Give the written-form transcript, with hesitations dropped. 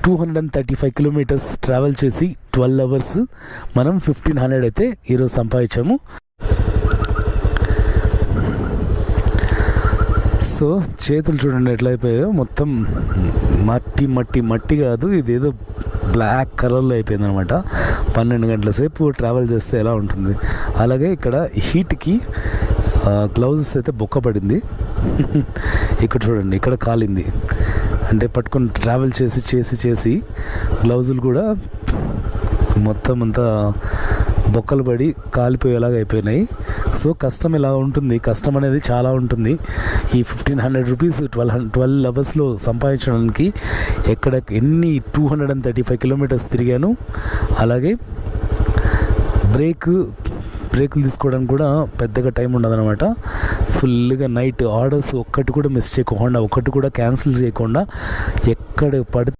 235 kilometres travel చేసి 12 hours మనం 1500 అయితే ఈరోజు సంపాదించాము. సో చేతులు చూడండి ఎట్లా అయిపోయాయో, మొత్తం మట్టి మట్టి మట్టి కాదు, ఇదేదో బ్లాక్ కలర్లో అయిపోయింది అనమాట. 12 గంటల సేపు ట్రావెల్ చేస్తే ఎలా ఉంటుంది. అలాగే ఇక్కడ హీట్కి గ్లౌజెస్ అయితే బొక్క పడింది. ఇక్కడ చూడండి, ఇక్కడ కాలింది. అంటే పట్టుకొని ట్రావెల్ చేసి చేసి చేసి గ్లౌజులు కూడా మొత్తం అంతా బొక్కలు పడి కాలిపోయేలాగా అయిపోయినాయి. సో కష్టం ఇలా ఉంటుంది, కష్టం అనేది చాలా ఉంటుంది. ఈ 1500 రూపీస్ 12 అవర్స్లో సంపాదించడానికి ఎక్కడ ఎన్ని 235 కిలోమీటర్స్ తిరిగాను. అలాగే బ్రేకులు తీసుకోవడానికి కూడా పెద్దగా టైం ఉండదన్నమాట. ఫుల్గా నైట్ ఆర్డర్స్ ఒక్కటి కూడా మిస్ చేయకుండా, ఒక్కటి కూడా క్యాన్సిల్ చేయకుండా ఎక్కడ పడితే